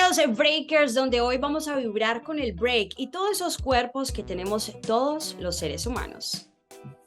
Bienvenidos a Breakers, donde hoy vamos a vibrar con el break y todos esos cuerpos que tenemos todos los seres humanos.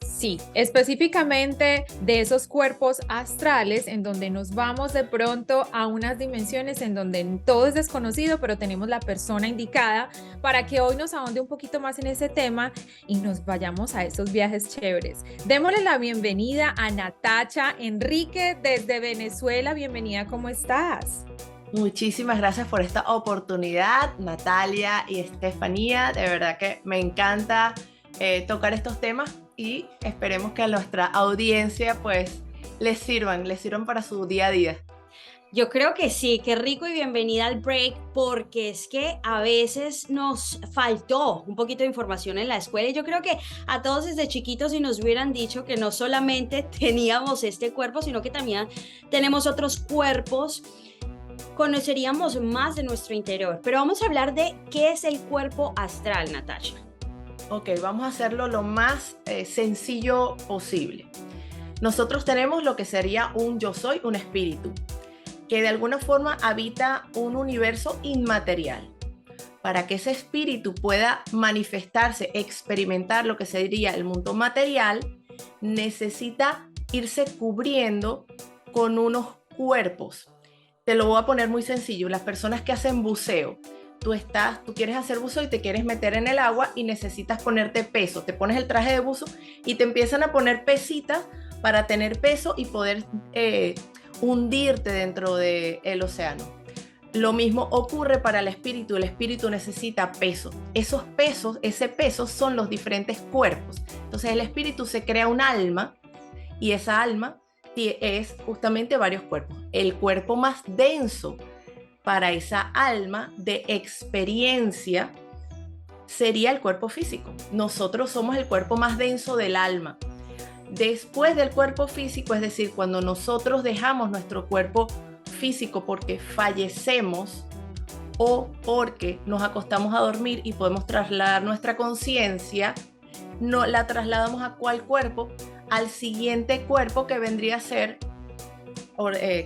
Sí, específicamente de esos cuerpos astrales en donde nos vamos de pronto a unas dimensiones en donde todo es desconocido, pero tenemos la persona indicada para que hoy nos ahonde un poquito más en ese tema y nos vayamos a esos viajes chéveres. Démosle la bienvenida a Natacha Enrique desde Venezuela. Bienvenida, ¿cómo estás? Muchísimas gracias por esta oportunidad, Natalia y Estefanía. De verdad que me encanta tocar estos temas y esperemos que a nuestra audiencia pues les sirvan para su día a día. Yo creo que sí, qué rico y bienvenida al break, porque es que a veces nos faltó un poquito de información en la escuela y yo creo que a todos desde chiquitos si nos hubieran dicho que no solamente teníamos este cuerpo, sino que también tenemos otros cuerpos, conoceríamos más de nuestro interior. Pero vamos a hablar de qué es el cuerpo astral, Natasha. Ok, vamos a hacerlo lo más sencillo posible. Nosotros tenemos lo que sería un yo soy, un espíritu, que de alguna forma habita un universo inmaterial. Para que ese espíritu pueda manifestarse, experimentar lo que se diría el mundo material, necesita irse cubriendo con unos cuerpos. Te lo voy a poner muy sencillo. Las personas que hacen buceo, tú quieres hacer buceo y te quieres meter en el agua y necesitas ponerte peso. Te pones el traje de buzo y te empiezan a poner pesitas para tener peso y poder hundirte dentro del océano. Lo mismo ocurre para el espíritu necesita peso. Esos pesos, ese peso son los diferentes cuerpos. Entonces el espíritu se crea un alma y esa alma es justamente varios cuerpos. El cuerpo más denso para esa alma de experiencia sería el cuerpo físico. Nosotros somos el cuerpo más denso del alma. Después del cuerpo físico, es decir, cuando nosotros dejamos nuestro cuerpo físico porque fallecemos o porque nos acostamos a dormir y podemos trasladar nuestra conciencia, no la trasladamos a cuál cuerpo, al siguiente cuerpo que vendría a ser,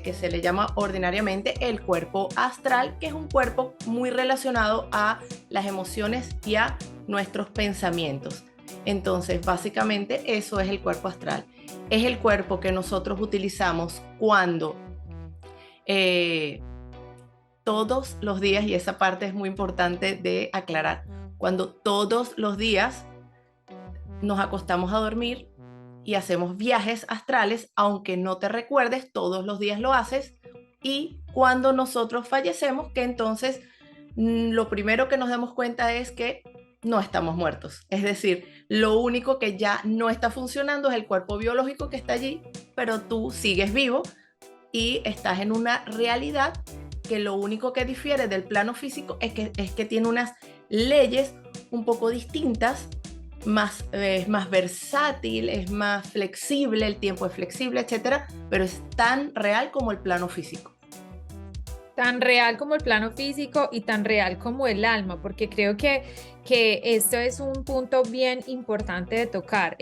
que se le llama ordinariamente el cuerpo astral, que es un cuerpo muy relacionado a las emociones y a nuestros pensamientos. Entonces, básicamente eso es el cuerpo astral. Es el cuerpo que nosotros utilizamos cuando todos los días, y esa parte es muy importante de aclarar, cuando todos los días nos acostamos a dormir y hacemos viajes astrales, aunque no te recuerdes, todos los días lo haces, y cuando nosotros fallecemos, que entonces lo primero que nos damos cuenta es que no estamos muertos. Es decir, lo único que ya no está funcionando es el cuerpo biológico que está allí, pero tú sigues vivo y estás en una realidad que lo único que difiere del plano físico es que tiene unas leyes un poco distintas, es más versátil, es más flexible, el tiempo es flexible, etcétera, pero es tan real como el plano físico. Tan real como el plano físico y tan real como el alma, porque creo que esto es un punto bien importante de tocar.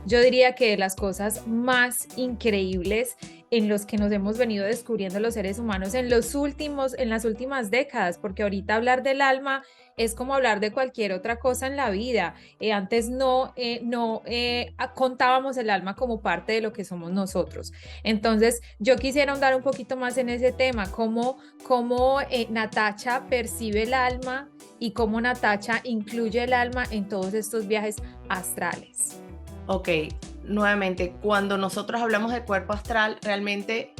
Yo diría que de las cosas más increíbles en los que nos hemos venido descubriendo los seres humanos en las últimas décadas, porque ahorita hablar del alma es como hablar de cualquier otra cosa en la vida. Antes no contábamos el alma como parte de lo que somos nosotros. Entonces, yo quisiera ahondar un poquito más en ese tema, cómo Natacha percibe el alma y cómo Natacha incluye el alma en todos estos viajes astrales. Ok, nuevamente, cuando nosotros hablamos de cuerpo astral, realmente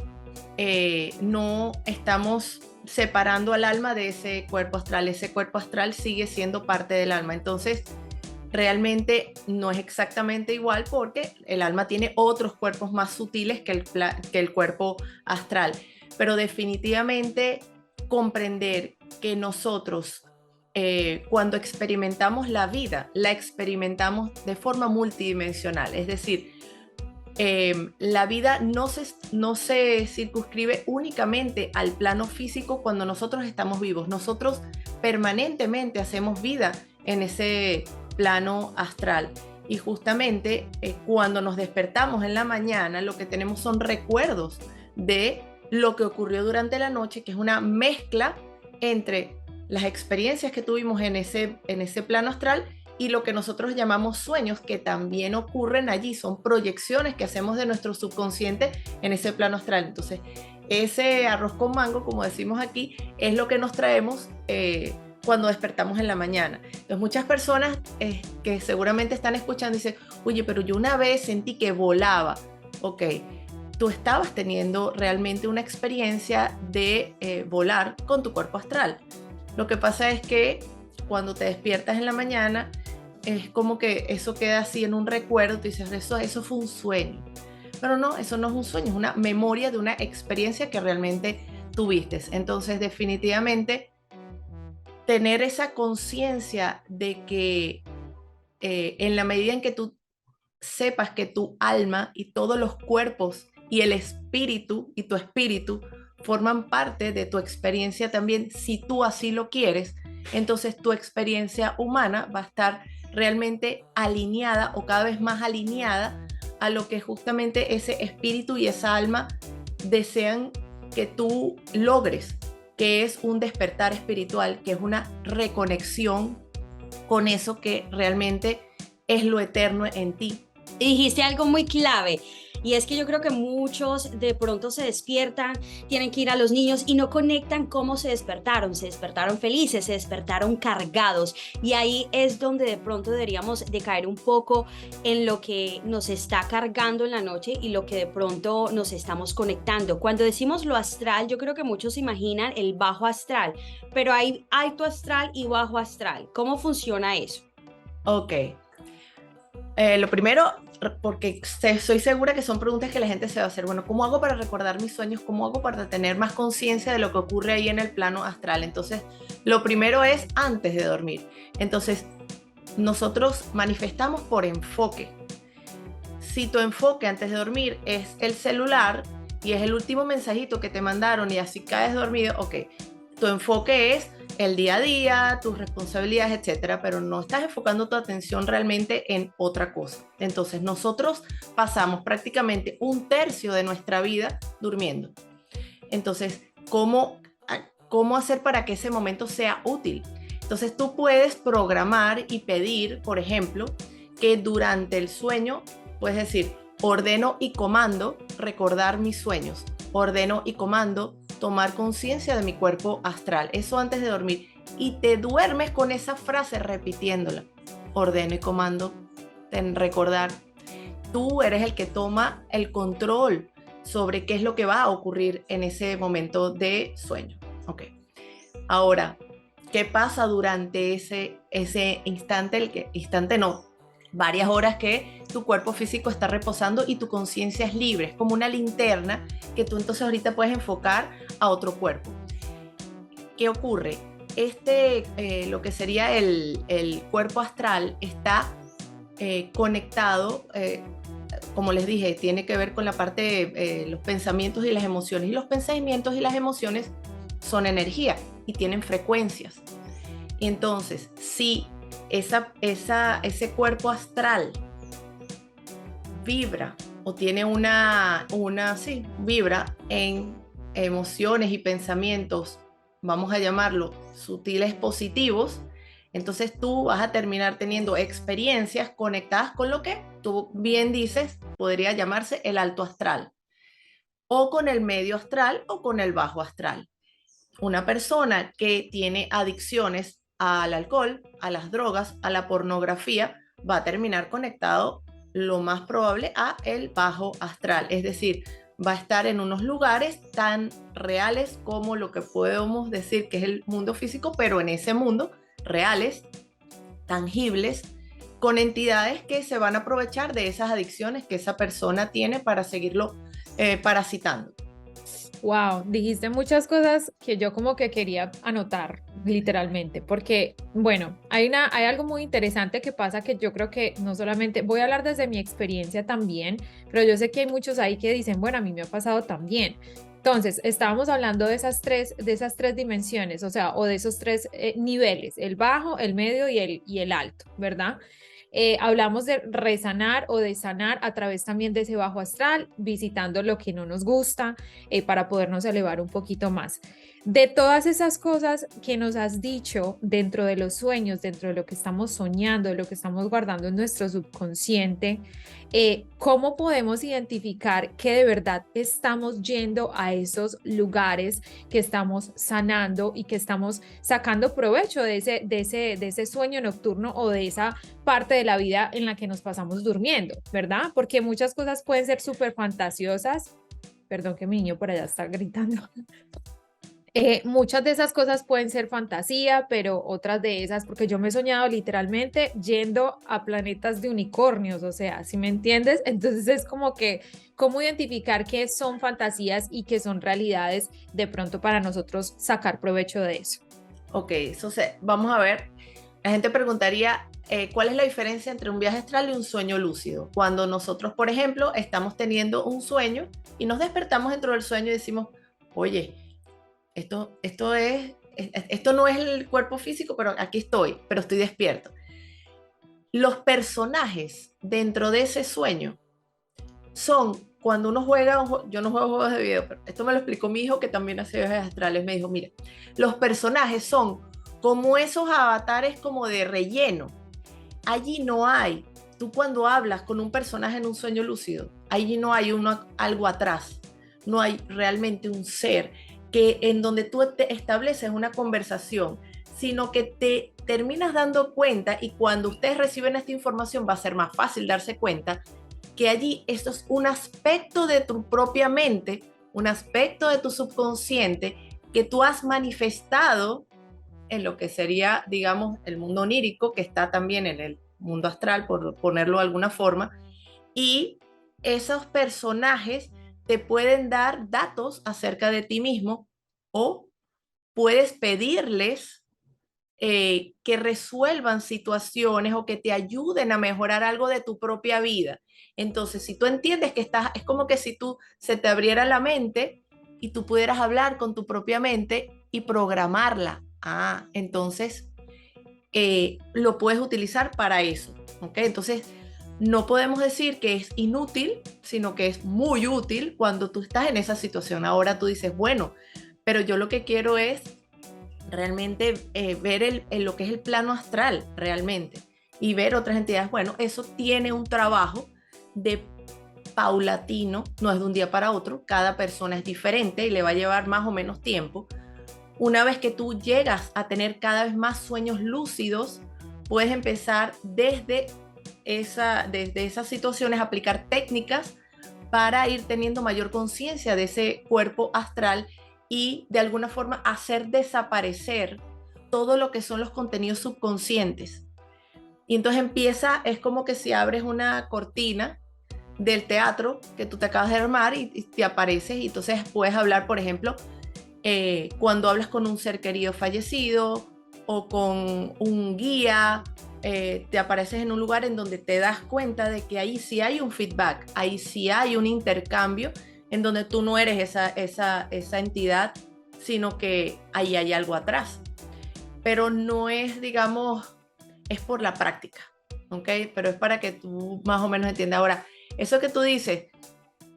no estamos separando al alma de ese cuerpo astral. Ese cuerpo astral sigue siendo parte del alma. Entonces, realmente no es exactamente igual porque el alma tiene otros cuerpos más sutiles que el cuerpo astral. Pero definitivamente comprender que nosotros cuando experimentamos la vida, la experimentamos de forma multidimensional. Es decir, la vida no se circunscribe únicamente al plano físico cuando nosotros estamos vivos. Nosotros permanentemente hacemos vida en ese plano astral. Y justamente cuando nos despertamos en la mañana, lo que tenemos son recuerdos de lo que ocurrió durante la noche, que es una mezcla entre las experiencias que tuvimos en ese plano astral y lo que nosotros llamamos sueños, que también ocurren allí, son proyecciones que hacemos de nuestro subconsciente en ese plano astral. Entonces, ese arroz con mango, como decimos aquí, es lo que nos traemos cuando despertamos en la mañana. Entonces, muchas personas que seguramente están escuchando dicen, oye, pero yo una vez sentí que volaba. Ok, tú estabas teniendo realmente una experiencia de volar con tu cuerpo astral. Lo que pasa es que cuando te despiertas en la mañana, es como que eso queda así en un recuerdo, tú dices, eso fue un sueño. Pero no, eso no es un sueño, es una memoria de una experiencia que realmente tuviste. Entonces, definitivamente, tener esa conciencia de que en la medida en que tú sepas que tu alma y todos los cuerpos y el espíritu y tu espíritu forman parte de tu experiencia también, si tú así lo quieres, entonces tu experiencia humana va a estar realmente alineada o cada vez más alineada a lo que justamente ese espíritu y esa alma desean que tú logres, que es un despertar espiritual, que es una reconexión con eso que realmente es lo eterno en ti. Y dijiste algo muy clave, y es que yo creo que muchos de pronto se despiertan, tienen que ir a los niños y no conectan cómo se despertaron felices, se despertaron cargados, y ahí es donde de pronto deberíamos de caer un poco en lo que nos está cargando en la noche y lo que de pronto nos estamos conectando. Cuando decimos lo astral, yo creo que muchos imaginan el bajo astral, pero hay alto astral y bajo astral. ¿Cómo funciona eso? Ok. Lo primero, porque soy segura que son preguntas que la gente se va a hacer. Bueno, ¿cómo hago para recordar mis sueños? ¿Cómo hago para tener más conciencia de lo que ocurre ahí en el plano astral? Entonces, lo primero es antes de dormir. Entonces, nosotros manifestamos por enfoque. Si tu enfoque antes de dormir es el celular y es el último mensajito que te mandaron y así caes dormido, ok, tu enfoque es el día a día, tus responsabilidades, etcétera, pero no estás enfocando tu atención realmente en otra cosa. Entonces, nosotros pasamos prácticamente un tercio de nuestra vida durmiendo. Entonces, ¿cómo hacer para que ese momento sea útil? Entonces, tú puedes programar y pedir, por ejemplo, que durante el sueño, puedes decir, ordeno y comando recordar mis sueños, ordeno y comando tomar conciencia de mi cuerpo astral, eso antes de dormir, y te duermes con esa frase repitiéndola, ordeno y comando, recordar. Tú eres el que toma el control sobre qué es lo que va a ocurrir en ese momento de sueño. Ok. Ahora, ¿qué pasa durante ese instante? Instante no, varias horas que tu cuerpo físico está reposando y tu conciencia es libre, es como una linterna que tú entonces ahorita puedes enfocar a otro cuerpo. ¿Qué ocurre? Lo que sería el cuerpo astral está conectado, como les dije, tiene que ver con la parte de los pensamientos y las emociones, y los pensamientos y las emociones son energía y tienen frecuencias. Y entonces, si ese cuerpo astral vibra o tiene vibra en emociones y pensamientos, vamos a llamarlo sutiles positivos, entonces tú vas a terminar teniendo experiencias conectadas con lo que tú bien dices, podría llamarse el alto astral, o con el medio astral o con el bajo astral. Una persona que tiene adicciones al alcohol, a las drogas, a la pornografía, va a terminar conectado lo más probable a el bajo astral, es decir, va a estar en unos lugares tan reales como lo que podemos decir que es el mundo físico, pero en ese mundo reales, tangibles, con entidades que se van a aprovechar de esas adicciones que esa persona tiene para seguirlo parasitando. Wow, dijiste muchas cosas que yo como que quería anotar literalmente, porque bueno, hay algo muy interesante que pasa, que yo creo que no solamente, voy a hablar desde mi experiencia también, pero yo sé que hay muchos ahí que dicen, bueno, a mí me ha pasado también. Entonces, estábamos hablando de esas tres dimensiones, o sea, o de esos tres niveles, el bajo, el medio y el alto, ¿verdad? Hablamos de resanar o de sanar a través también de ese bajo astral, visitando lo que no nos gusta para podernos elevar un poquito más. De todas esas cosas que nos has dicho dentro de los sueños, dentro de lo que estamos soñando, de lo que estamos guardando en nuestro subconsciente, ¿cómo podemos identificar que de verdad estamos yendo a esos lugares, que estamos sanando y que estamos sacando provecho de ese sueño nocturno o de esa parte de la vida en la que nos pasamos durmiendo, ¿verdad? Porque muchas cosas pueden ser súper fantasiosas. Perdón que mi niño por allá está gritando. Muchas de esas cosas pueden ser fantasía, pero otras de esas, porque yo me he soñado literalmente yendo a planetas de unicornios, o sea, ¿sí me entiendes? Entonces es como que, ¿cómo identificar qué son fantasías y qué son realidades de pronto para nosotros sacar provecho de eso? Ok, vamos a ver. La gente preguntaría, ¿cuál es la diferencia entre un viaje astral y un sueño lúcido? Cuando nosotros, por ejemplo, estamos teniendo un sueño y nos despertamos dentro del sueño y decimos, oye, esto no es el cuerpo físico, pero aquí estoy, pero estoy despierto. Los personajes dentro de ese sueño son cuando uno juega, yo no juego juegos de video, pero esto me lo explicó mi hijo que también hace viajes astrales, me dijo, mira, los personajes son como esos avatares como de relleno. Allí no hay, tú cuando hablas con un personaje en un sueño lúcido, allí no hay algo atrás, no hay realmente un ser que en donde tú te estableces una conversación, sino que te terminas dando cuenta, y cuando ustedes reciben esta información va a ser más fácil darse cuenta que allí esto es un aspecto de tu propia mente, un aspecto de tu subconsciente que tú has manifestado en lo que sería, digamos, el mundo onírico, que está también en el mundo astral, por ponerlo de alguna forma, y esos personajes te pueden dar datos acerca de ti mismo o puedes pedirles que resuelvan situaciones o que te ayuden a mejorar algo de tu propia vida. Entonces, si tú entiendes que es como que si tú se te abriera la mente y tú pudieras hablar con tu propia mente y programarla. Entonces lo puedes utilizar para eso. ¿Ok? Entonces, no podemos decir que es inútil, sino que es muy útil cuando tú estás en esa situación. Ahora tú dices, bueno, pero yo lo que quiero es realmente ver lo que es el plano astral realmente y ver otras entidades. Bueno, eso tiene un trabajo de paulatino, no es de un día para otro, cada persona es diferente y le va a llevar más o menos tiempo. Una vez que tú llegas a tener cada vez más sueños lúcidos, puedes empezar desde esas situaciones, aplicar técnicas para ir teniendo mayor conciencia de ese cuerpo astral y de alguna forma hacer desaparecer todo lo que son los contenidos subconscientes. Y entonces es como que si abres una cortina del teatro que tú te acabas de armar y te apareces, y entonces puedes hablar, por ejemplo, cuando hablas con un ser querido fallecido o con un guía, te apareces en un lugar en donde te das cuenta de que ahí sí hay un feedback, ahí sí hay un intercambio en donde tú no eres esa entidad, sino que ahí hay algo atrás. Pero no es, digamos, es por la práctica, ¿ok? Pero es para que tú más o menos entiendas. Ahora, eso que tú dices,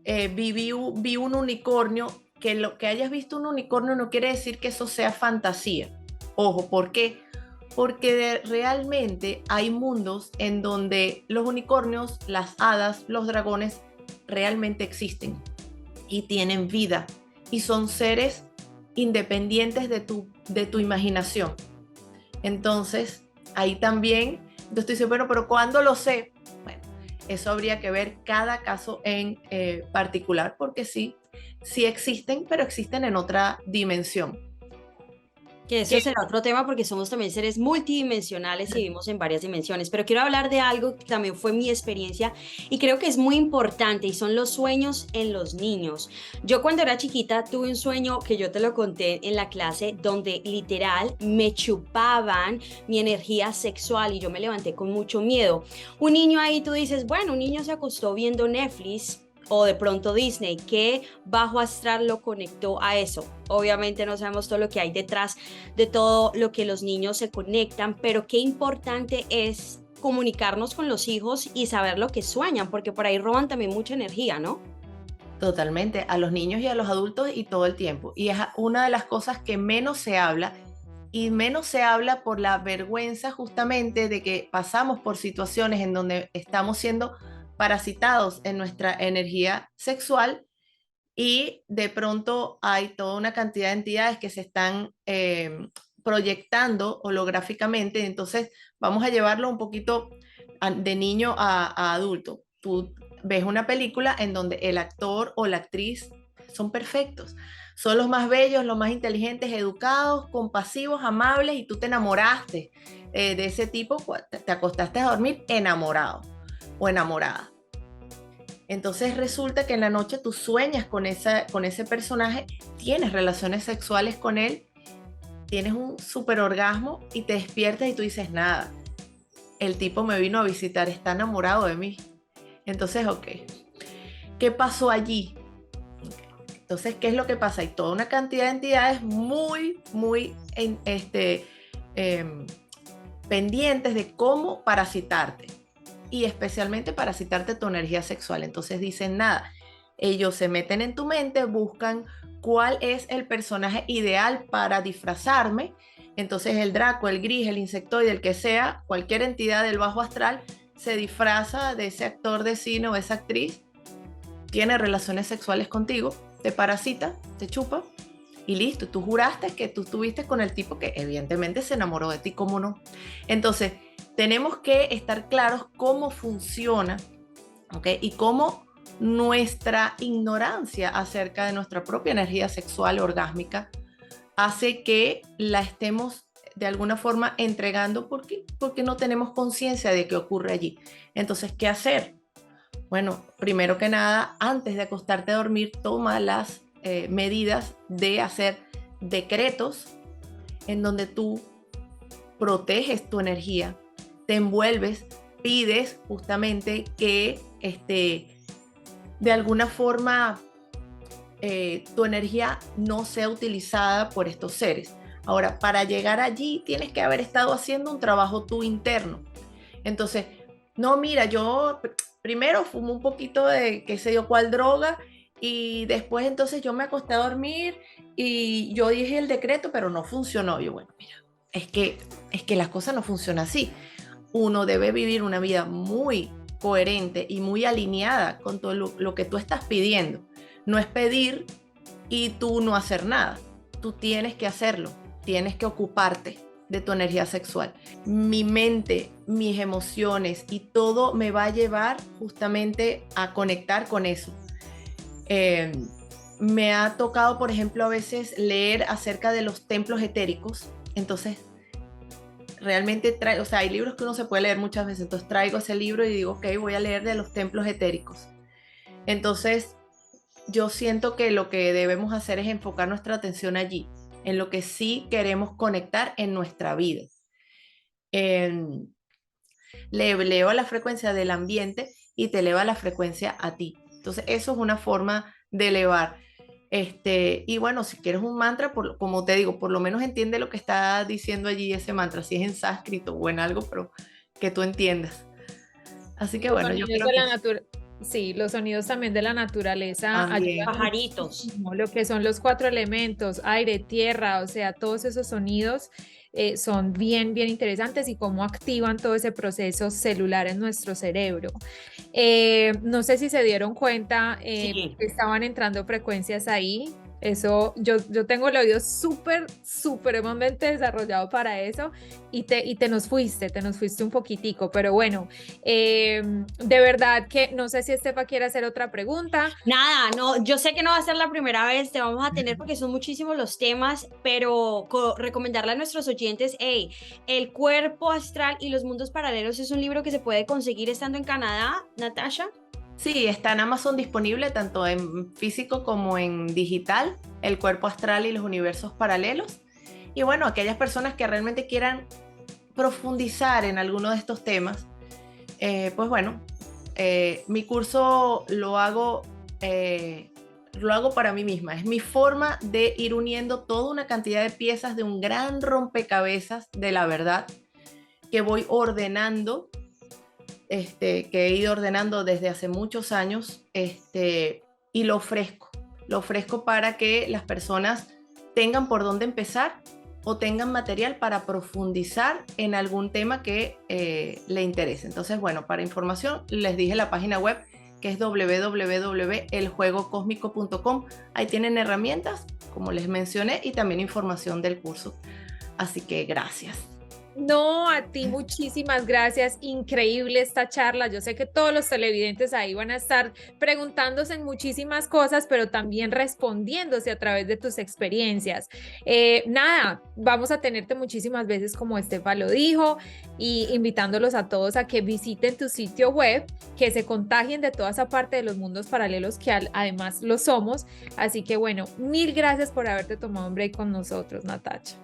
vi un unicornio, que lo que hayas visto un unicornio no quiere decir que eso sea fantasía. Ojo, ¿por qué? Porque realmente hay mundos en donde los unicornios, las hadas, los dragones realmente existen y tienen vida y son seres independientes de tu imaginación. Entonces, ahí también, yo estoy diciendo, bueno, pero ¿cuándo lo sé? Bueno, eso habría que ver cada caso en particular, porque sí existen, pero existen en otra dimensión. Que eso será otro tema porque somos también seres multidimensionales y vivimos en varias dimensiones. Pero quiero hablar de algo que también fue mi experiencia y creo que es muy importante, y son los sueños en los niños. Yo cuando era chiquita tuve un sueño que yo te lo conté en la clase, donde literal me chupaban mi energía sexual y yo me levanté con mucho miedo. Un niño ahí, tú dices, bueno, un niño se acostó viendo Netflix o de pronto Disney, ¿qué bajo astral lo conectó a eso? Obviamente no sabemos todo lo que hay detrás de todo lo que los niños se conectan, pero qué importante es comunicarnos con los hijos y saber lo que sueñan, porque por ahí roban también mucha energía, ¿no? Totalmente, a los niños y a los adultos y todo el tiempo. Y es una de las cosas que menos se habla, y menos se habla por la vergüenza justamente de que pasamos por situaciones en donde estamos siendo parasitados en nuestra energía sexual, y de pronto hay toda una cantidad de entidades que se están proyectando holográficamente. Entonces vamos a llevarlo un poquito de niño a adulto. Tú ves una película en donde el actor o la actriz son perfectos, son los más bellos, los más inteligentes, educados, compasivos, amables, y tú te enamoraste de ese tipo, te acostaste a dormir enamorado o enamorada. Entonces resulta que en la noche tú sueñas con ese personaje, tienes relaciones sexuales con él, tienes un super orgasmo y te despiertas y tú dices, nada, el tipo me vino a visitar, está enamorado de mí. Entonces, ok, ¿qué pasó allí? Entonces, ¿qué es lo que pasa? Hay toda una cantidad de entidades muy, muy pendientes de cómo parasitarte, y especialmente parasitarte tu energía sexual. Entonces dicen, nada, ellos se meten en tu mente, buscan cuál es el personaje ideal para disfrazarme. Entonces el Draco, el Gris, el Insectoide, el que sea, cualquier entidad del bajo astral se disfraza de ese actor de cine o esa actriz, tiene relaciones sexuales contigo, te parasita, te chupa y listo. Tú juraste que tú estuviste con el tipo que evidentemente se enamoró de ti, ¿cómo no? Entonces tenemos que estar claros cómo funciona, ¿ok? Y cómo nuestra ignorancia acerca de nuestra propia energía sexual orgásmica hace que la estemos de alguna forma entregando. ¿Por qué? Porque no tenemos conciencia de qué ocurre allí. Entonces, ¿qué hacer? Bueno, primero que nada, antes de acostarte a dormir, toma las medidas de hacer decretos en donde tú proteges tu energía, te envuelves, pides justamente que de alguna forma tu energía no sea utilizada por estos seres. Ahora, para llegar allí tienes que haber estado haciendo un trabajo tú interno. Entonces, no, mira, yo primero fumo un poquito de qué sé yo cuál droga, y después entonces yo me acosté a dormir y yo dije el decreto, pero no funcionó. Yo, bueno, mira, es que las cosas no funcionan así. Uno debe vivir una vida muy coherente y muy alineada con todo lo que tú estás pidiendo. No es pedir y tú no hacer nada. Tú tienes que hacerlo, tienes que ocuparte de tu energía sexual. Mi mente, mis emociones y todo me va a llevar justamente a conectar con eso. Me ha tocado, por ejemplo, a veces leer acerca de los templos etéricos. Entonces realmente o sea, hay libros que uno se puede leer muchas veces, entonces traigo ese libro y digo, ok, voy a leer de los templos etéricos. Entonces, yo siento que lo que debemos hacer es enfocar nuestra atención allí, en lo que sí queremos conectar en nuestra vida. Le eleva la frecuencia del ambiente y te eleva la frecuencia a ti. Entonces, eso es una forma de elevar. Y bueno, si quieres un mantra, como te digo, por lo menos entiende lo que está diciendo allí ese mantra, si es en sánscrito o en algo, pero que tú entiendas. Así que bueno, yo creo que sí, los sonidos también de la naturaleza también. ayudan Pajaritos. muchísimo, lo que son los 4 elementos, aire, tierra, o sea, todos esos sonidos son bien, bien interesantes, y cómo activan todo ese proceso celular en nuestro cerebro. No sé si se dieron cuenta, Sí. estaban entrando frecuencias ahí. Eso, yo tengo el oído súper, supremamente desarrollado para eso, y te nos fuiste un poquitico, pero bueno, de verdad que no sé si Estefa quiere hacer otra pregunta. Nada, no, yo sé que no va a ser la primera vez, te vamos a tener porque son muchísimos los temas, pero recomendarle a nuestros oyentes, hey, El cuerpo astral y los mundos paralelos es un libro que se puede conseguir estando en Canadá, Natasha. Sí, está en Amazon disponible tanto en físico como en digital, El cuerpo astral y los universos paralelos. Y bueno, aquellas personas que realmente quieran profundizar en alguno de estos temas, pues bueno, mi curso lo hago para mí misma. Es mi forma de ir uniendo toda una cantidad de piezas de un gran rompecabezas de la verdad, que voy ordenando que he ido ordenando desde hace muchos años, y lo ofrezco para que las personas tengan por dónde empezar o tengan material para profundizar en algún tema que le interese. Entonces, bueno, para información les dije la página web, que es www.eljuegocosmico.com. Ahí tienen herramientas, como les mencioné, y también información del curso. Así que gracias. No, a ti muchísimas gracias, increíble esta charla. Yo sé que todos los televidentes ahí van a estar preguntándose en muchísimas cosas, pero también respondiéndose a través de tus experiencias. Nada, vamos a tenerte muchísimas veces como Estefa lo dijo, y invitándolos a todos a que visiten tu sitio web, que se contagien de toda esa parte de los mundos paralelos que además lo somos. Así que bueno, mil gracias por haberte tomado un break con nosotros, Natacha.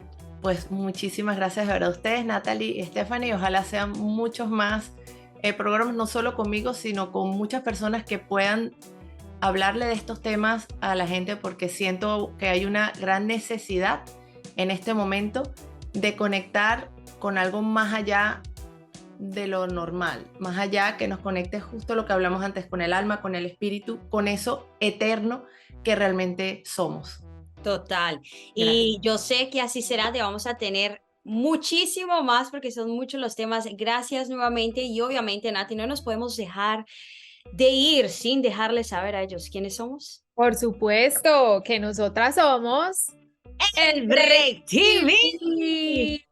Pues muchísimas gracias a ustedes, Natalie y Stephanie, y ojalá sean muchos más programas, no solo conmigo, sino con muchas personas que puedan hablarle de estos temas a la gente, porque siento que hay una gran necesidad en este momento de conectar con algo más allá de lo normal, más allá, que nos conecte justo lo que hablamos antes, con el alma, con el espíritu, con eso eterno que realmente somos. Total. Y yo sé que así será, te vamos a tener muchísimo más porque son muchos los temas. Gracias nuevamente y obviamente, Nati, no nos podemos dejar de ir sin dejarles saber a ellos quiénes somos. Por supuesto que nosotras somos El Break TV.